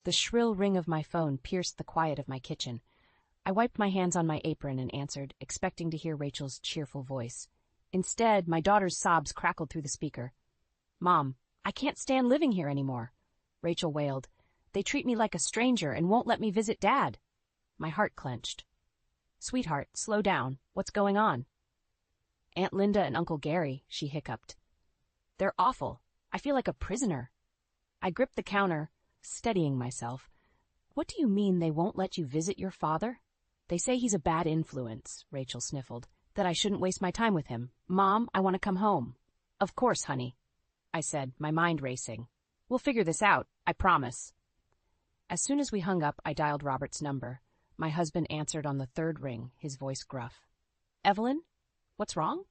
The shrill ring of my phone pierced the quiet of my kitchen. I wiped my hands on my apron and answered, expecting to hear Rachel's cheerful voice. Instead, my daughter's sobs crackled through the speaker. "Mom, I can't stand living here anymore," Rachel wailed. "They treat me like a stranger and won't let me visit Dad." My heart clenched. "Sweetheart, slow down. What's going on?" "Aunt Linda and Uncle Gary," she hiccuped. "They're awful. I feel like a prisoner." I gripped the counter, steadying myself. "What do you mean they won't let you visit your father?" "They say he's a bad influence," Rachel sniffled, "that I shouldn't waste my time with him. Mom, I want to come home." "Of course, honey," I said, my mind racing. "We'll figure this out, I promise." As soon as we hung up, I dialed Robert's number. My husband answered on the third ring, his voice gruff. "Evelyn? What's wrong?"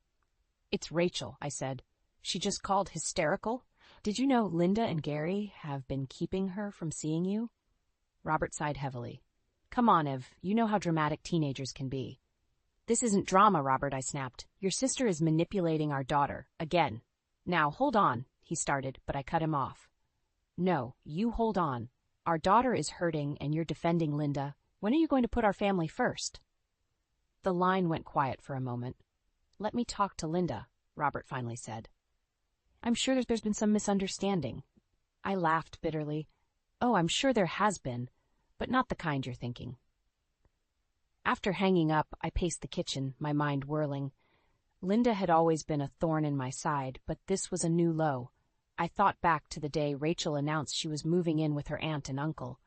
"It's Rachel," I said. "She just called hysterical. Did you know Linda and Gary have been keeping her from seeing you?" Robert sighed heavily. "Come on, Ev, you know how dramatic teenagers can be." "This isn't drama, Robert," I snapped. "Your sister is manipulating our daughter, again." "Now, hold on," he started, but I cut him off. "No, you hold on. Our daughter is hurting and you're defending Linda. When are you going to put our family first?" The line went quiet for a moment. "Let me talk to Linda," Robert finally said. "I'm sure there's been some misunderstanding." I laughed bitterly. "Oh, I'm sure there has been, but not the kind you're thinking." After hanging up, I paced the kitchen, my mind whirling. Linda had always been a thorn in my side, but this was a new low. I thought back to the day Rachel announced she was moving in with her aunt and uncle.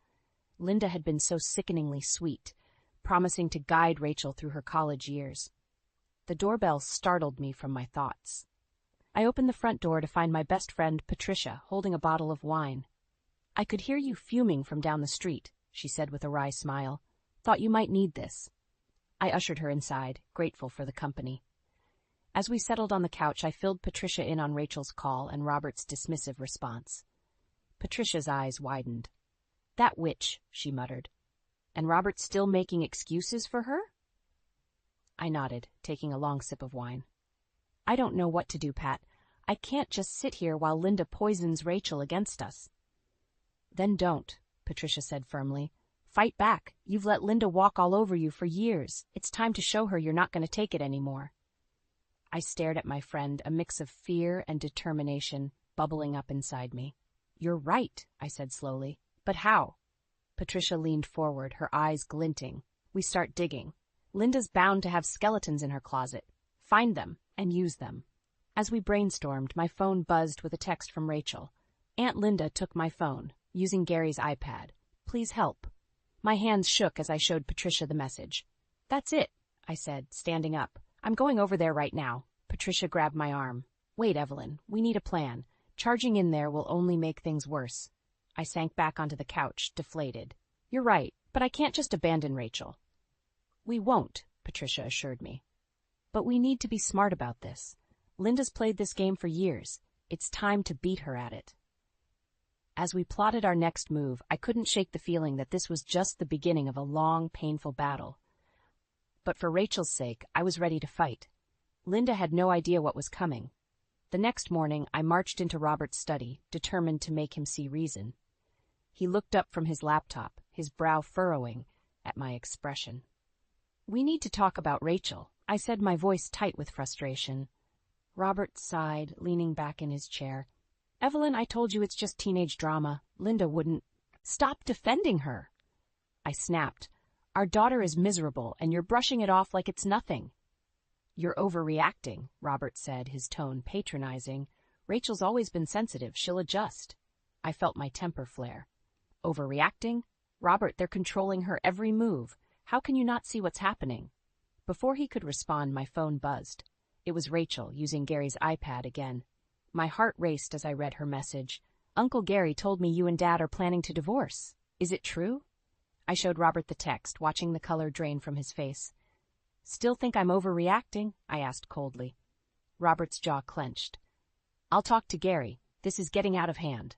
Linda had been so sickeningly sweet, promising to guide Rachel through her college years. The doorbell startled me from my thoughts. I opened the front door to find my best friend, Patricia, holding a bottle of wine. "I could hear you fuming from down the street," she said with a wry smile. "Thought you might need this." I ushered her inside, grateful for the company. As we settled on the couch, I filled Patricia in on Rachel's call and Robert's dismissive response. Patricia's eyes widened. "That witch," she muttered. "And Robert's still making excuses for her?" I nodded, taking a long sip of wine. "I don't know what to do, Pat. I can't just sit here while Linda poisons Rachel against us." "Then don't," Patricia said firmly. "Fight back. You've let Linda walk all over you for years. It's time to show her you're not going to take it anymore." I stared at my friend, a mix of fear and determination bubbling up inside me. "You're right," I said slowly. "But how?" Patricia leaned forward, her eyes glinting. "We start digging. Linda's bound to have skeletons in her closet. Find them and use them." As we brainstormed, my phone buzzed with a text from Rachel. "Aunt Linda took my phone, using Gary's iPad. Please help." My hands shook as I showed Patricia the message. "That's it," I said, standing up. "I'm going over there right now." Patricia grabbed my arm. "Wait, Evelyn, we need a plan. Charging in there will only make things worse." I sank back onto the couch, deflated. "You're right, but I can't just abandon Rachel." "We won't," Patricia assured me. "But we need to be smart about this. Linda's played this game for years. It's time to beat her at it." As we plotted our next move, I couldn't shake the feeling that this was just the beginning of a long, painful battle. But for Rachel's sake, I was ready to fight. Linda had no idea what was coming. The next morning, I marched into Robert's study, determined to make him see reason. He looked up from his laptop, his brow furrowing at my expression. "We need to talk about Rachel," I said, my voice tight with frustration. Robert sighed, leaning back in his chair. "Evelyn, I told you it's just teenage drama. Linda wouldn't." "Stop defending her!" I snapped. "Our daughter is miserable, and you're brushing it off like it's nothing." "You're overreacting," Robert said, his tone patronizing. "Rachel's always been sensitive. She'll adjust." I felt my temper flare. "Overreacting? Robert, they're controlling her every move. How can you not see what's happening?" Before he could respond, my phone buzzed. It was Rachel, using Gary's iPad again. My heart raced as I read her message. "Uncle Gary told me you and Dad are planning to divorce. Is it true?" I showed Robert the text, watching the color drain from his face. "Still think I'm overreacting?" I asked coldly. Robert's jaw clenched. "I'll talk to Gary. This is getting out of hand."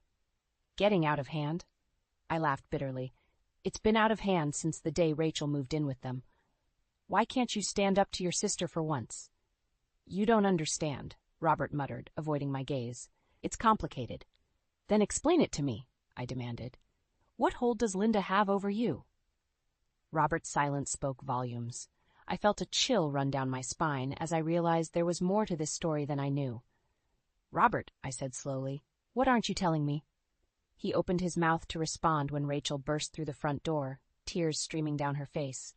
"Getting out of hand?" I laughed bitterly. "It's been out of hand since the day Rachel moved in with them. Why can't you stand up to your sister for once?" "You don't understand," Robert muttered, avoiding my gaze. "It's complicated." "Then explain it to me," I demanded. What hold does Linda have over you?" Robert's silence spoke volumes. I felt a chill run down my spine as I realized there was more to this story than I knew. "Robert," I said slowly, "what aren't you telling me?" He opened his mouth to respond when Rachel burst through the front door, tears streaming down her face.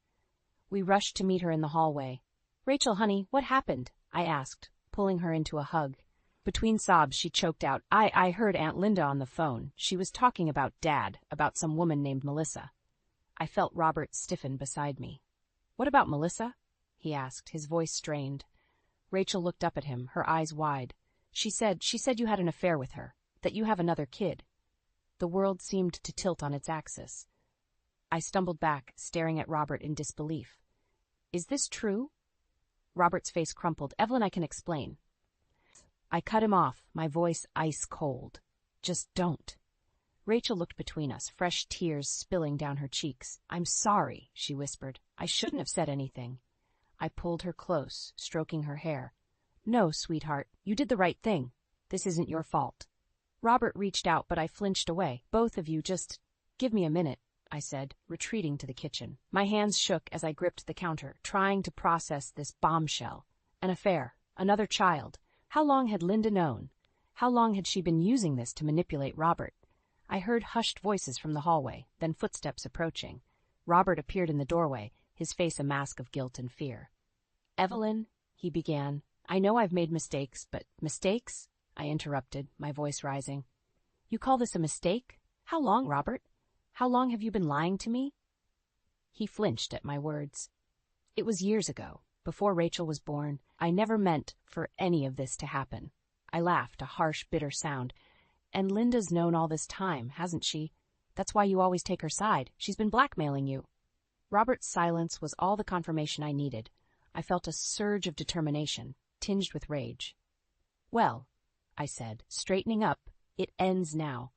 We rushed to meet her in the hallway. "Rachel, honey, what happened?" I asked, pulling her into a hug. Between sobs, she choked out, I heard Aunt Linda on the phone. She was talking about Dad, about some woman named Melissa." I felt Robert stiffen beside me. "What about Melissa?" he asked, his voice strained. Rachel looked up at him, her eyes wide. She said you had an affair with her, that you have another kid." The world seemed to tilt on its axis. I stumbled back, staring at Robert in disbelief. "Is this true?" Robert's face crumpled. "Evelyn, I can explain." I cut him off, my voice ice cold. "Just don't." Rachel looked between us, fresh tears spilling down her cheeks. "I'm sorry," she whispered. "I shouldn't have said anything." I pulled her close, stroking her hair. "No, sweetheart, you did the right thing. This isn't your fault." Robert reached out, but I flinched away. "Both of you, just give me a minute," I said, retreating to the kitchen. My hands shook as I gripped the counter, trying to process this bombshell. An affair, another child. How long had Linda known? How long had she been using this to manipulate Robert? I heard hushed voices from the hallway, then footsteps approaching. Robert appeared in the doorway, his face a mask of guilt and fear. "Evelyn," he began, "I know I've made mistakes, but..." "Mistakes?" I interrupted, my voice rising. "You call this a mistake? How long, Robert? How long have you been lying to me?" He flinched at my words. "It was years ago, before Rachel was born. I never meant for any of this to happen." I laughed, a harsh, bitter sound. "And Linda's known all this time, hasn't she? That's why you always take her side. She's been blackmailing you." Robert's silence was all the confirmation I needed. I felt a surge of determination, tinged with rage. "Well," I said, straightening up, "it ends now.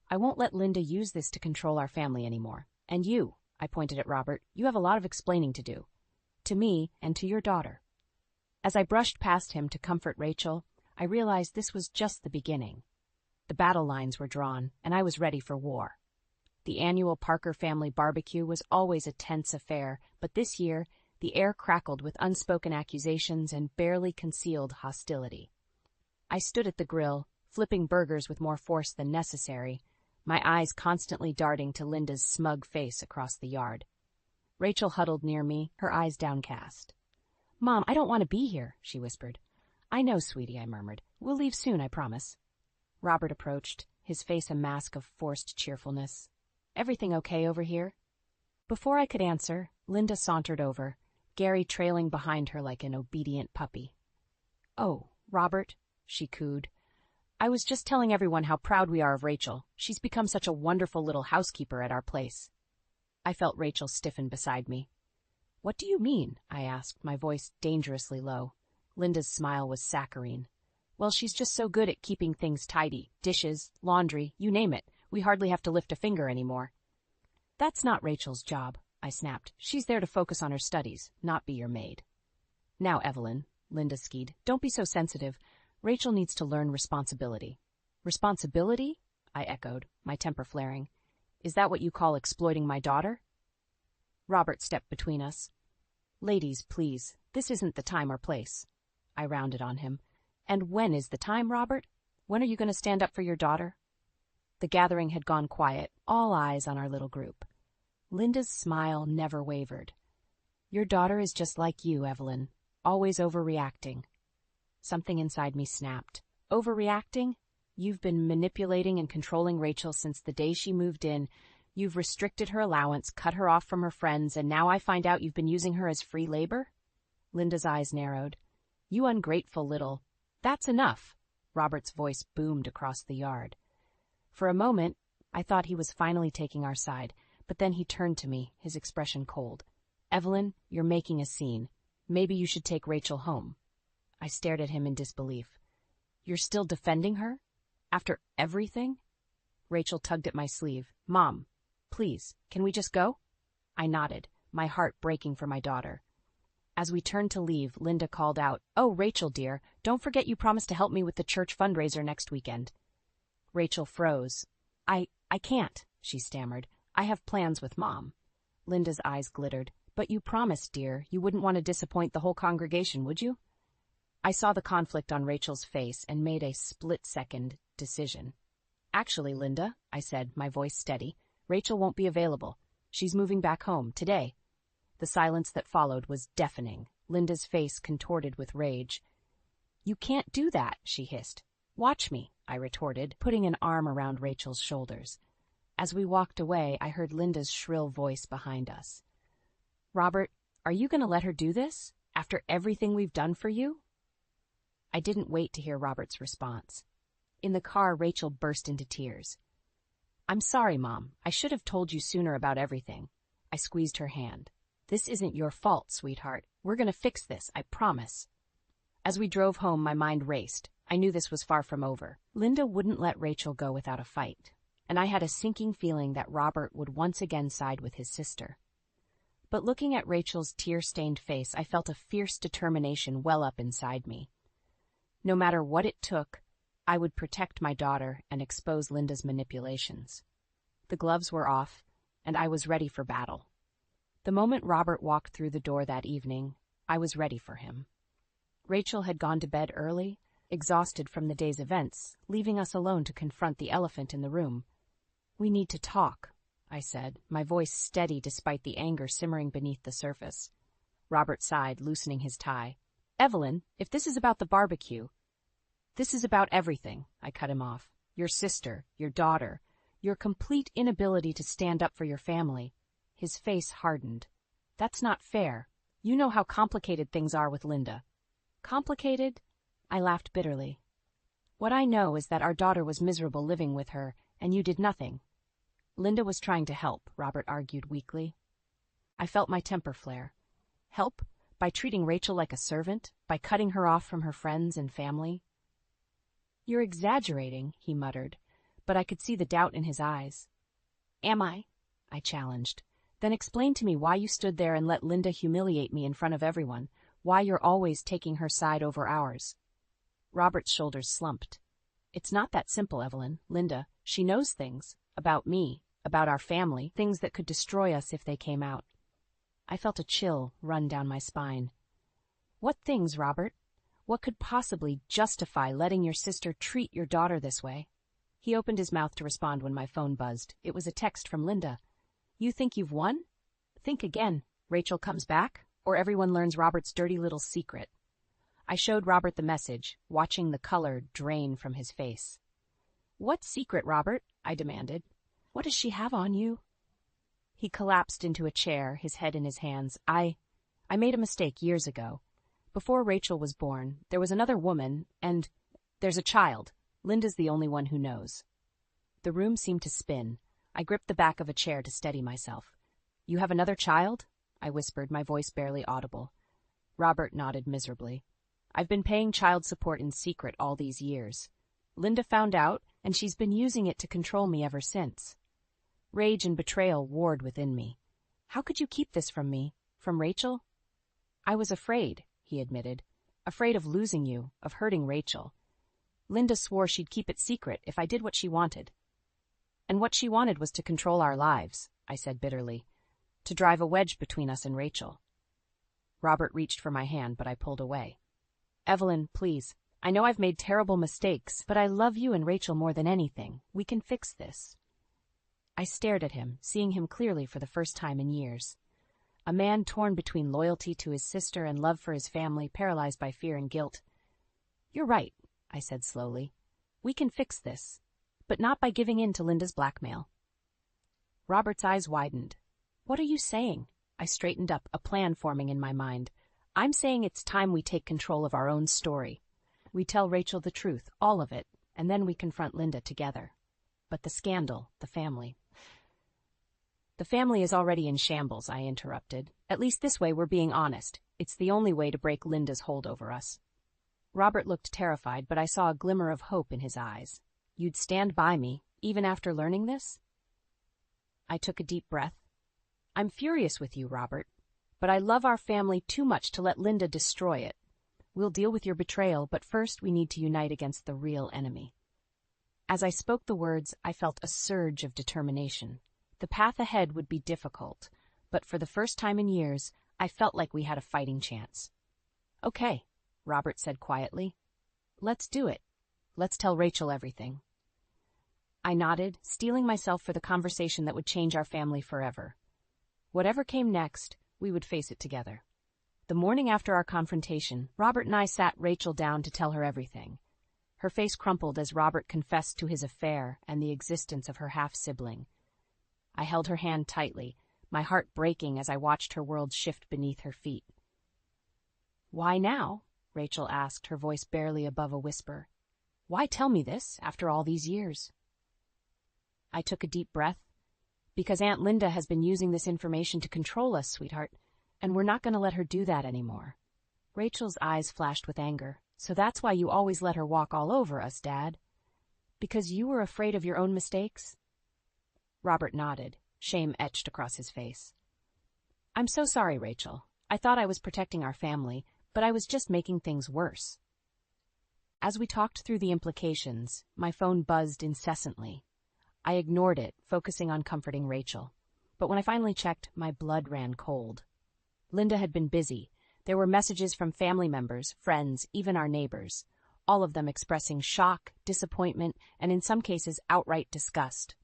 I won't let Linda use this to control our family anymore. And you," I pointed at Robert, "you have a lot of explaining to do. To me and to your daughter." As I brushed past him to comfort Rachel, I realized this was just the beginning. The battle lines were drawn, and I was ready for war. The annual Parker family barbecue was always a tense affair, but this year, the air crackled with unspoken accusations and barely concealed hostility. I stood at the grill, flipping burgers with more force than necessary, my eyes constantly darting to Linda's smug face across the yard. Rachel huddled near me, her eyes downcast. "Mom, I don't want to be here," she whispered. "I know, sweetie," I murmured. "We'll leave soon, I promise." Robert approached, his face a mask of forced cheerfulness. "Everything okay over here?" Before I could answer, Linda sauntered over, Gary trailing behind her like an obedient puppy. "Oh, Robert," she cooed. "I was just telling everyone how proud we are of Rachel. She's become such a wonderful little housekeeper at our place." I felt Rachel stiffen beside me. "What do you mean?" I asked, my voice dangerously low. Linda's smile was saccharine. "Well, she's just so good at keeping things tidy. Dishes, laundry, you name it. We hardly have to lift a finger anymore." "That's not Rachel's job," I snapped. "She's there to focus on her studies, not be your maid." "Now, Evelyn," Linda skied, "don't be so sensitive. Rachel needs to learn responsibility." "Responsibility?" I echoed, my temper flaring. "Is that what you call exploiting my daughter?" Robert stepped between us. "Ladies, please, this isn't the time or place." I rounded on him. "And when is the time, Robert? When are you going to stand up for your daughter?" The gathering had gone quiet, all eyes on our little group. Linda's smile never wavered. "Your daughter is just like you, Evelyn, always overreacting." Something inside me snapped. "Overreacting? You've been manipulating and controlling Rachel since the day she moved in. You've restricted her allowance, cut her off from her friends, and now I find out you've been using her as free labor?" Linda's eyes narrowed. "You ungrateful little—" "That's enough!" Robert's voice boomed across the yard. For a moment, I thought he was finally taking our side, but then he turned to me, his expression cold. "Evelyn, you're making a scene. Maybe you should take Rachel home." I stared at him in disbelief. "You're still defending her? After everything?" Rachel tugged at my sleeve. "Mom, please, can we just go?" I nodded, my heart breaking for my daughter. As we turned to leave, Linda called out, "Oh, Rachel, dear, don't forget you promised to help me with the church fundraiser next weekend." Rachel froze. I can't," she stammered. I have plans with Mom. Linda's eyes glittered. But you promised, dear, you wouldn't want to disappoint the whole congregation, would you? I saw the conflict on Rachel's face and made a split-second decision. Actually, Linda, I said, my voice steady, Rachel won't be available. She's moving back home, today. The silence that followed was deafening. Linda's face contorted with rage. You can't do that, she hissed. Watch me, I retorted, putting an arm around Rachel's shoulders. As we walked away, I heard Linda's shrill voice behind us. Robert, are you going to let her do this? After everything we've done for you? I didn't wait to hear Robert's response. In the car, Rachel burst into tears. I'm sorry, Mom. I should have told you sooner about everything. I squeezed her hand. This isn't your fault, sweetheart. We're going to fix this, I promise. As we drove home, my mind raced. I knew this was far from over. Linda wouldn't let Rachel go without a fight, and I had a sinking feeling that Robert would once again side with his sister. But looking at Rachel's tear-stained face, I felt a fierce determination well up inside me. No matter what it took, I would protect my daughter and expose Linda's manipulations. The gloves were off, and I was ready for battle. The moment Robert walked through the door that evening, I was ready for him. Rachel had gone to bed early, exhausted from the day's events, leaving us alone to confront the elephant in the room. We need to talk, I said, my voice steady despite the anger simmering beneath the surface. Robert sighed, loosening his tie. Evelyn, if this is about the barbecue, this is about everything, I cut him off. Your sister, your daughter, your complete inability to stand up for your family. His face hardened. That's not fair. You know how complicated things are with Linda. Complicated? I laughed bitterly. What I know is that our daughter was miserable living with her, and you did nothing. Linda was trying to help, Robert argued weakly. I felt my temper flare. Help? By treating Rachel like a servant? By cutting her off from her friends and family? You're exaggerating, he muttered, but I could see the doubt in his eyes. Am I? I challenged. Then explain to me why you stood there and let Linda humiliate me in front of everyone, why you're always taking her side over ours. Robert's shoulders slumped. It's not that simple, Evelyn. Linda, she knows things. About me, about our family, things that could destroy us if they came out. I felt a chill run down my spine. What things, Robert? What could possibly justify letting your sister treat your daughter this way? He opened his mouth to respond when my phone buzzed. It was a text from Linda. You think you've won? Think again. Rachel comes back, or everyone learns Robert's dirty little secret. I showed Robert the message, watching the color drain from his face. What secret, Robert? I demanded. What does she have on you? He collapsed into a chair, his head in his hands. I made a mistake years ago. Before Rachel was born, there was another woman, and there's a child. Linda's the only one who knows. The room seemed to spin. I gripped the back of a chair to steady myself. You have another child? I whispered, my voice barely audible. Robert nodded miserably. I've been paying child support in secret all these years. Linda found out, and she's been using it to control me ever since. Rage and betrayal warred within me. How could you keep this from me? From Rachel? I was afraid, he admitted. Afraid of losing you, of hurting Rachel. Linda swore she'd keep it secret if I did what she wanted. And what she wanted was to control our lives, I said bitterly. To drive a wedge between us and Rachel. Robert reached for my hand, but I pulled away. Evelyn, please. I know I've made terrible mistakes, but I love you and Rachel more than anything. We can fix this. I stared at him, seeing him clearly for the first time in years. A man torn between loyalty to his sister and love for his family, paralyzed by fear and guilt. You're right, I said slowly. We can fix this, but not by giving in to Linda's blackmail. Robert's eyes widened. What are you saying? I straightened up, a plan forming in my mind. I'm saying it's time we take control of our own story. We tell Rachel the truth, all of it, and then we confront Linda together. But the scandal, the family. The family is already in shambles, I interrupted. At least this way we're being honest. It's the only way to break Linda's hold over us. Robert looked terrified, but I saw a glimmer of hope in his eyes. You'd stand by me, even after learning this? I took a deep breath. I'm furious with you, Robert, but I love our family too much to let Linda destroy it. We'll deal with your betrayal, but first we need to unite against the real enemy. As I spoke the words, I felt a surge of determination. The path ahead would be difficult, but for the first time in years, I felt like we had a fighting chance. "Okay," Robert said quietly. "Let's do it. Let's tell Rachel everything." I nodded, steeling myself for the conversation that would change our family forever. Whatever came next, we would face it together. The morning after our confrontation, Robert and I sat Rachel down to tell her everything. Her face crumpled as Robert confessed to his affair and the existence of her half-sibling. I held her hand tightly, my heart breaking as I watched her world shift beneath her feet. "Why now?" Rachel asked, her voice barely above a whisper. "Why tell me this after all these years?" I took a deep breath. "Because Aunt Linda has been using this information to control us, sweetheart, and we're not going to let her do that anymore." Rachel's eyes flashed with anger. "So that's why you always let her walk all over us, Dad? Because you were afraid of your own mistakes?" Robert nodded, shame etched across his face. "I'm so sorry, Rachel. I thought I was protecting our family, but I was just making things worse." As we talked through the implications, my phone buzzed incessantly. I ignored it, focusing on comforting Rachel. But when I finally checked, my blood ran cold. Linda had been busy. There were messages from family members, friends, even our neighbors, all of them expressing shock, disappointment, and in some cases outright disgust.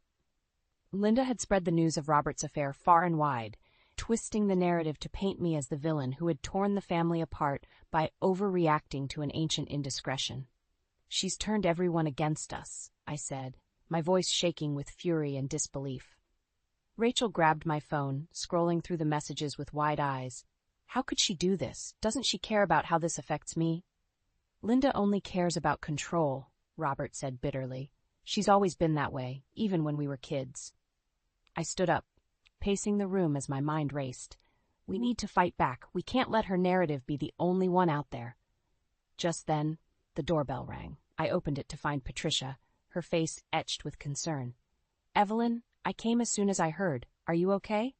Linda had spread the news of Robert's affair far and wide, twisting the narrative to paint me as the villain who had torn the family apart by overreacting to an ancient indiscretion. "She's turned everyone against us," I said, my voice shaking with fury and disbelief. Rachel grabbed my phone, scrolling through the messages with wide eyes. "How could she do this? Doesn't she care about how this affects me?" "Linda only cares about control," Robert said bitterly. "She's always been that way, even when we were kids." I stood up, pacing the room as my mind raced. We need to fight back. We can't let her narrative be the only one out there. Just then, the doorbell rang. I opened it to find Patricia, her face etched with concern. "Evelyn, I came as soon as I heard. Are you okay?"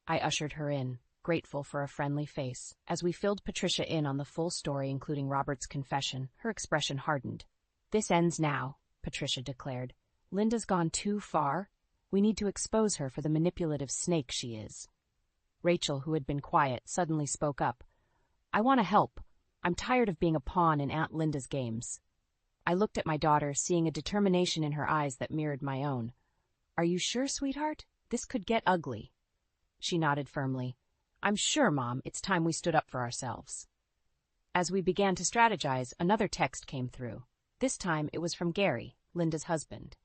I ushered her in, grateful for a friendly face. As we filled Patricia in on the full story, including Robert's confession, her expression hardened. "This ends now," Patricia declared. "Linda's gone too far. We need to expose her for the manipulative snake she is." Rachel, who had been quiet, suddenly spoke up. "I want to help. I'm tired of being a pawn in Aunt Linda's games." I looked at my daughter, seeing a determination in her eyes that mirrored my own. "Are you sure, sweetheart? This could get ugly." She nodded firmly. "I'm sure, Mom, it's time we stood up for ourselves." As we began to strategize, another text came through. This time it was from Gary, Linda's husband.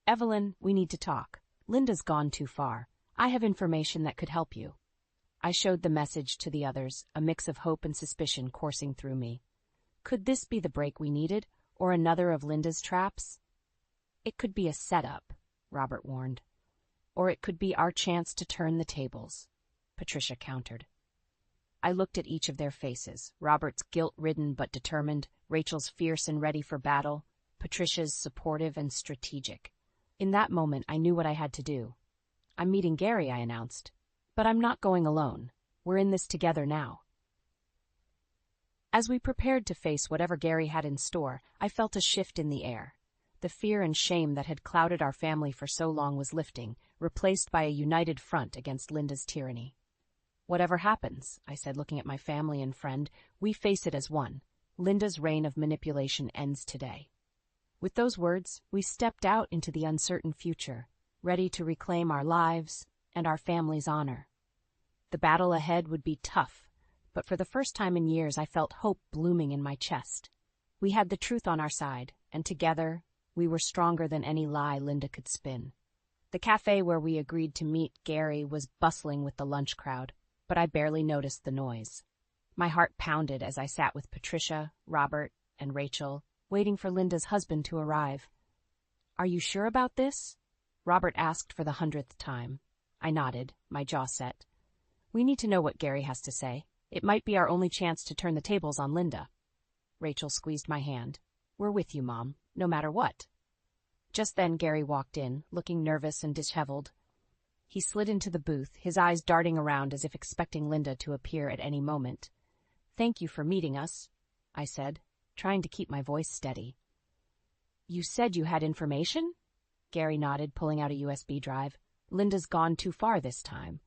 "Evelyn, we need to talk. Linda's gone too far. I have information that could help you." I showed the message to the others, a mix of hope and suspicion coursing through me. Could this be the break we needed, or another of Linda's traps? "It could be a setup," Robert warned. "Or it could be our chance to turn the tables," Patricia countered. I looked at each of their faces, Robert's guilt-ridden but determined, Rachel's fierce and ready for battle, Patricia's supportive and strategic. In that moment, I knew what I had to do. "I'm meeting Gary," I announced. "But I'm not going alone. We're in this together now." As we prepared to face whatever Gary had in store, I felt a shift in the air. The fear and shame that had clouded our family for so long was lifting, replaced by a united front against Linda's tyranny. "Whatever happens," I said, looking at my family and friend, "we face it as one. Linda's reign of manipulation ends today." With those words, we stepped out into the uncertain future, ready to reclaim our lives and our family's honor. The battle ahead would be tough, but for the first time in years I felt hope blooming in my chest. We had the truth on our side, and together we were stronger than any lie Linda could spin. The cafe where we agreed to meet Gary was bustling with the lunch crowd, but I barely noticed the noise. My heart pounded as I sat with Patricia, Robert, and Rachel, waiting for Linda's husband to arrive. "Are you sure about this?" Robert asked for the 100th time. I nodded, my jaw set. "We need to know what Gary has to say. It might be our only chance to turn the tables on Linda." Rachel squeezed my hand. "We're with you, Mom, no matter what." Just then Gary walked in, looking nervous and disheveled. He slid into the booth, his eyes darting around as if expecting Linda to appear at any moment. "Thank you for meeting us," I said, trying to keep my voice steady. You said you had information? Gary nodded, pulling out a USB drive. Linda's gone too far this time.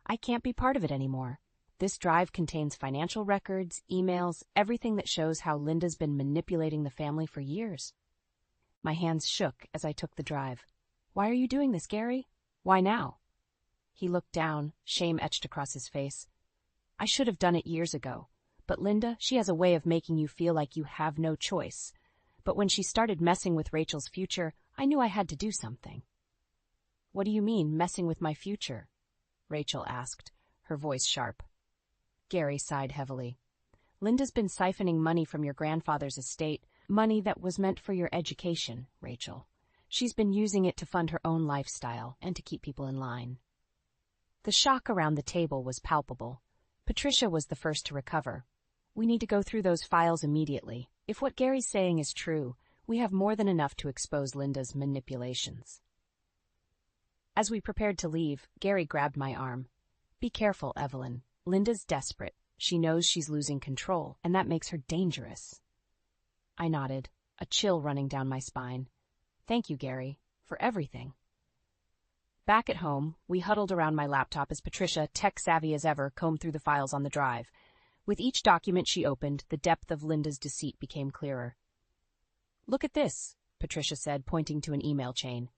I can't be part of it anymore. This drive contains financial records, emails, everything that shows how Linda's been manipulating the family for years. My hands shook as I took the drive. Why are you doing this, Gary? Why now? He looked down, shame etched across his face. I should have done it years ago. But Linda, she has a way of making you feel like you have no choice. But when she started messing with Rachel's future, I knew I had to do something. What do you mean, messing with my future? Rachel asked, her voice sharp. Gary sighed heavily. Linda's been siphoning money from your grandfather's estate, money that was meant for your education, Rachel. She's been using it to fund her own lifestyle and to keep people in line. The shock around the table was palpable. Patricia was the first to recover. We need to go through those files immediately. If what Gary's saying is true, we have more than enough to expose Linda's manipulations. As we prepared to leave, Gary grabbed my arm. Be careful, Evelyn. Linda's desperate. She knows she's losing control, and that makes her dangerous. I nodded, a chill running down my spine. Thank you, Gary, for everything. Back at home, we huddled around my laptop as Patricia, tech-savvy as ever, combed through the files on the drive. With each document she opened, the depth of Linda's deceit became clearer. Look at this, Patricia said, pointing to an email chain.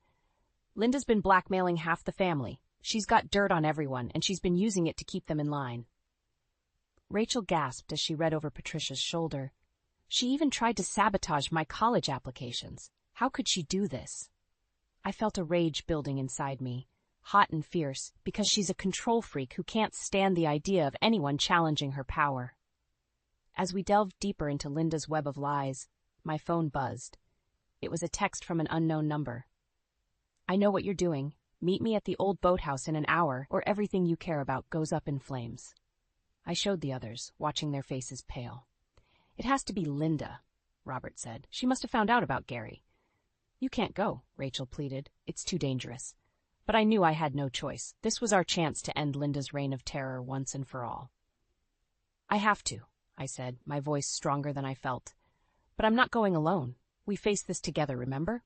Linda's been blackmailing half the family. She's got dirt on everyone, and she's been using it to keep them in line. Rachel gasped as she read over Patricia's shoulder. She even tried to sabotage my college applications. How could she do this? I felt a rage building inside me, hot and fierce, because she's a control freak who can't stand the idea of anyone challenging her power. As we delved deeper into Linda's web of lies, my phone buzzed. It was a text from an unknown number. I know what you're doing. Meet me at the old boathouse in an hour, or everything you care about goes up in flames. I showed the others, watching their faces pale. It has to be Linda, Robert said. She must have found out about Gary. You can't go, Rachel pleaded. It's too dangerous. But I knew I had no choice. This was our chance to end Linda's reign of terror once and for all. I have to, I said, my voice stronger than I felt. But I'm not going alone. We faced this together, remember?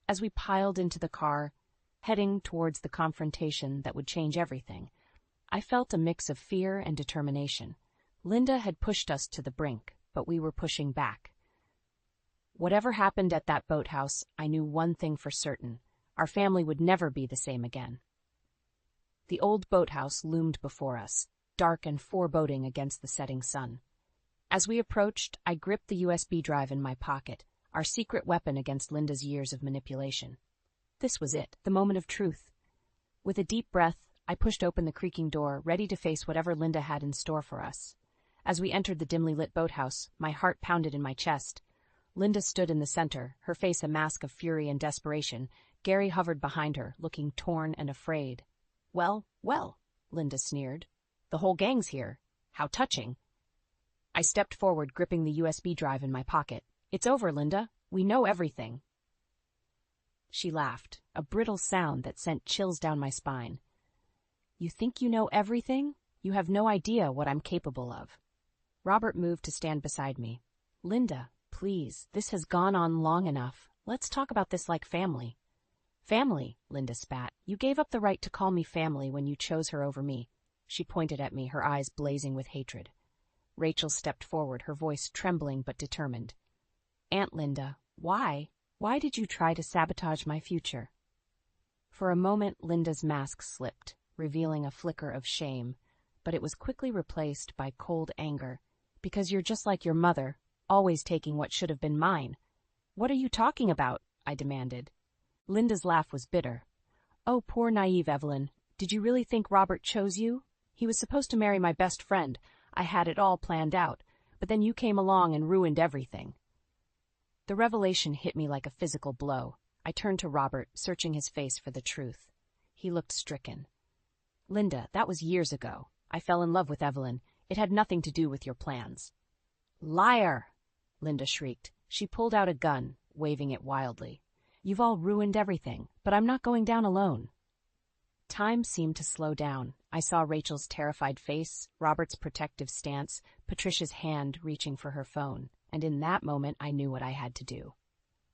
As we piled into the car, heading towards the confrontation that would change everything, I felt a mix of fear and determination. Linda had pushed us to the brink, but we were pushing back. Whatever happened at that boathouse, I knew one thing for certain. Our family would never be the same again. The old boathouse loomed before us, dark and foreboding against the setting sun. As we approached, I gripped the USB drive in my pocket, our secret weapon against Linda's years of manipulation. This was it, the moment of truth. With a deep breath, I pushed open the creaking door, ready to face whatever Linda had in store for us. As we entered the dimly lit boathouse, my heart pounded in my chest. Linda stood in the center, her face a mask of fury and desperation. Gary hovered behind her, looking torn and afraid. Well, Linda sneered. The whole gang's here. How touching. I stepped forward, gripping the USB drive in my pocket. It's over, Linda. We know everything. She laughed, a brittle sound that sent chills down my spine. You think you know everything? You have no idea what I'm capable of. Robert moved to stand beside me. Linda, please, this has gone on long enough. Let's talk about this like family. Family, Linda spat. You gave up the right to call me family when you chose her over me. She pointed at me, her eyes blazing with hatred. Rachel stepped forward, her voice trembling but determined. Aunt Linda, why? Why did you try to sabotage my future? For a moment, Linda's mask slipped, revealing a flicker of shame, but it was quickly replaced by cold anger. Because you're just like your mother, always taking what should have been mine. What are you talking about? I demanded. Linda's laugh was bitter. Oh, poor naive Evelyn. Did you really think Robert chose you? He was supposed to marry my best friend. I had it all planned out, but then you came along and ruined everything. The revelation hit me like a physical blow. I turned to Robert, searching his face for the truth. He looked stricken. Linda, that was years ago. I fell in love with Evelyn. It had nothing to do with your plans. Liar! Linda shrieked. She pulled out a gun, waving it wildly. You've all ruined everything, but I'm not going down alone. Time seemed to slow down. I saw Rachel's terrified face, Robert's protective stance, Patricia's hand reaching for her phone, and in that moment I knew what I had to do.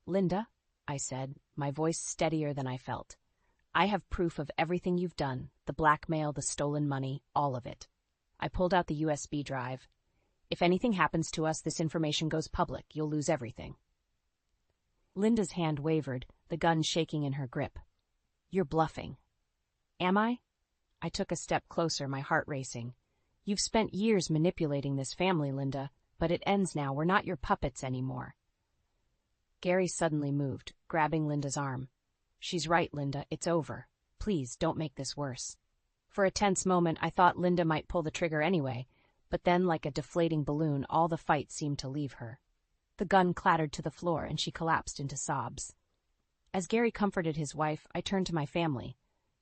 Linda, I said, my voice steadier than I felt. I have proof of everything you've done, the blackmail, the stolen money, all of it. I pulled out the USB drive. If anything happens to us, this information goes public. You'll lose everything. Linda's hand wavered, the gun shaking in her grip. You're bluffing. Am I? I took a step closer, my heart racing. You've spent years manipulating this family, Linda, but it ends now. We're not your puppets anymore. Gary suddenly moved, grabbing Linda's arm. She's right, Linda. It's over. Please, don't make this worse. For a tense moment, I thought Linda might pull the trigger anyway, but then, like a deflating balloon, all the fight seemed to leave her. The gun clattered to the floor, and she collapsed into sobs. As Gary comforted his wife, I turned to my family.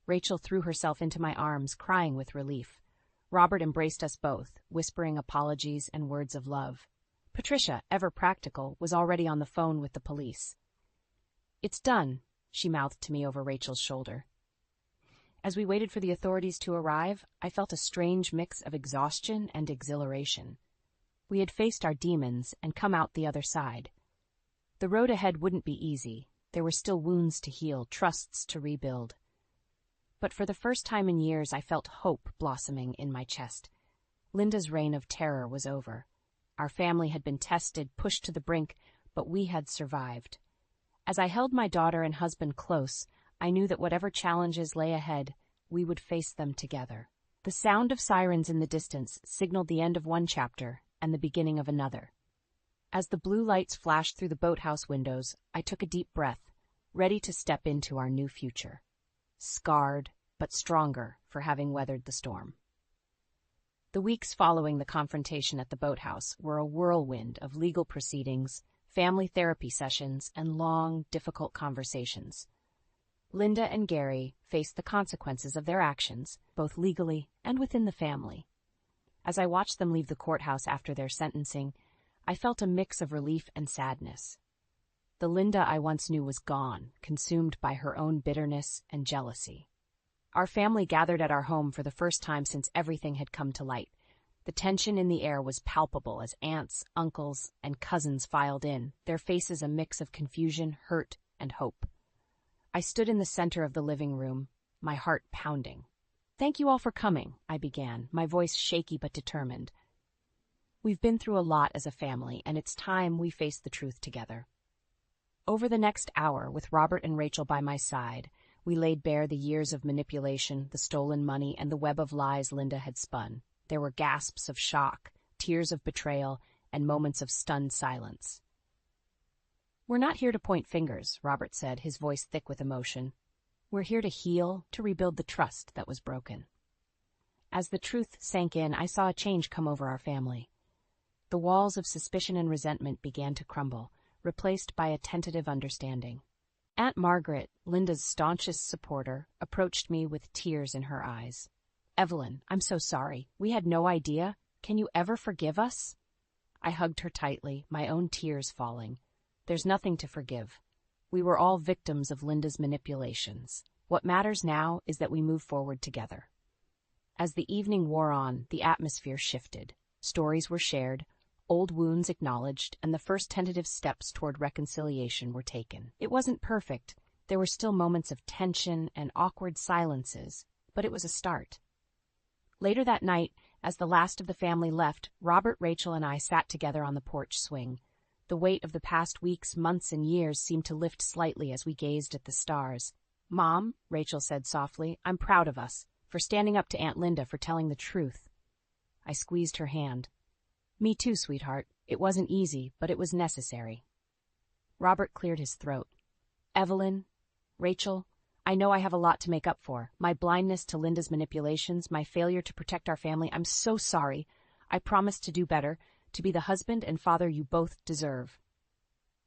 Rachel threw herself into my arms, crying with relief. Robert embraced us both, whispering apologies and words of love. Patricia, ever practical, was already on the phone with the police. It's done, she mouthed to me over Rachel's shoulder. As we waited for the authorities to arrive, I felt a strange mix of exhaustion and exhilaration. We had faced our demons and come out the other side. The road ahead wouldn't be easy. There were still wounds to heal, trusts to rebuild. But for the first time in years, I felt hope blossoming in my chest. Linda's reign of terror was over. Our family had been tested, pushed to the brink, but we had survived. As I held my daughter and husband close, I knew that whatever challenges lay ahead, we would face them together. The sound of sirens in the distance signaled the end of one chapter and the beginning of another. As the blue lights flashed through the boathouse windows, I took a deep breath, ready to step into our new future. Scarred, but stronger for having weathered the storm. The weeks following the confrontation at the boathouse were a whirlwind of legal proceedings, family therapy sessions, and long, difficult conversations. Linda and Gary faced the consequences of their actions, both legally and within the family. As I watched them leave the courthouse after their sentencing, I felt a mix of relief and sadness. The Linda I once knew was gone, consumed by her own bitterness and jealousy. Our family gathered at our home for the first time since everything had come to light. The tension in the air was palpable as aunts, uncles, and cousins filed in, their faces a mix of confusion, hurt, and hope. I stood in the center of the living room, my heart pounding. "Thank you all for coming," I began, my voice shaky but determined. "We've been through a lot as a family, and it's time we face the truth together." Over the next hour, with Robert and Rachel by my side, we laid bare the years of manipulation, the stolen money, and the web of lies Linda had spun. There were gasps of shock, tears of betrayal, and moments of stunned silence. "We're not here to point fingers," Robert said, his voice thick with emotion. "We're here to heal, to rebuild the trust that was broken." As the truth sank in, I saw a change come over our family. The walls of suspicion and resentment began to crumble, replaced by a tentative understanding. Aunt Margaret, Linda's staunchest supporter, approached me with tears in her eyes. "Evelyn, I'm so sorry. We had no idea. Can you ever forgive us?" I hugged her tightly, my own tears falling. There's nothing to forgive. We were all victims of Linda's manipulations. What matters now is that we move forward together. As the evening wore on, the atmosphere shifted. Stories were shared, old wounds acknowledged, and the first tentative steps toward reconciliation were taken. It wasn't perfect. There were still moments of tension and awkward silences, but it was a start. Later that night, as the last of the family left, Robert, Rachel, and I sat together on the porch swing. The weight of the past weeks, months, and years seemed to lift slightly as we gazed at the stars. "Mom," Rachel said softly, "I'm proud of us, for standing up to Aunt Linda, for telling the truth." I squeezed her hand. "Me too, sweetheart. It wasn't easy, but it was necessary." Robert cleared his throat. "Evelyn, Rachel, I know I have a lot to make up for. My blindness to Linda's manipulations, my failure to protect our family. I'm so sorry. I promise to do better, to be the husband and father you both deserve."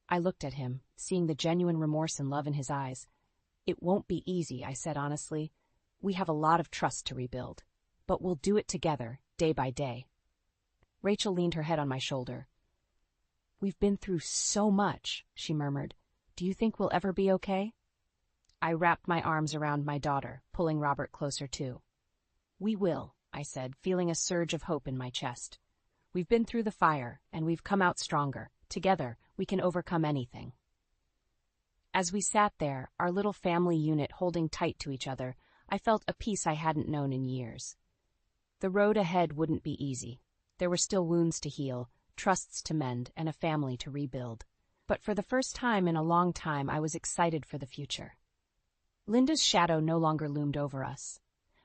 I looked at him, seeing the genuine remorse and love in his eyes. "It won't be easy," I said honestly. "We have a lot of trust to rebuild. But we'll do it together, day by day." Rachel leaned her head on my shoulder. "We've been through so much," she murmured. "Do you think we'll ever be okay?" I wrapped my arms around my daughter, pulling Robert closer too. "We will," I said, feeling a surge of hope in my chest. "We've been through the fire, and we've come out stronger. Together, we can overcome anything." As we sat there, our little family unit holding tight to each other, I felt a peace I hadn't known in years. The road ahead wouldn't be easy. There were still wounds to heal, trusts to mend, and a family to rebuild. But for the first time in a long time, I was excited for the future. Linda's shadow no longer loomed over us.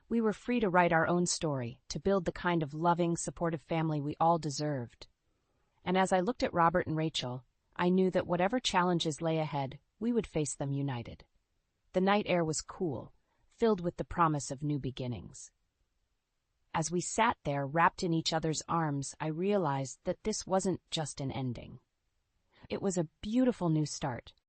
We were free to write our own story, to build the kind of loving, supportive family we all deserved. And as I looked at Robert and Rachel, I knew that whatever challenges lay ahead, we would face them united. The night air was cool, filled with the promise of new beginnings. As we sat there, wrapped in each other's arms, I realized that this wasn't just an ending. It was a beautiful new start,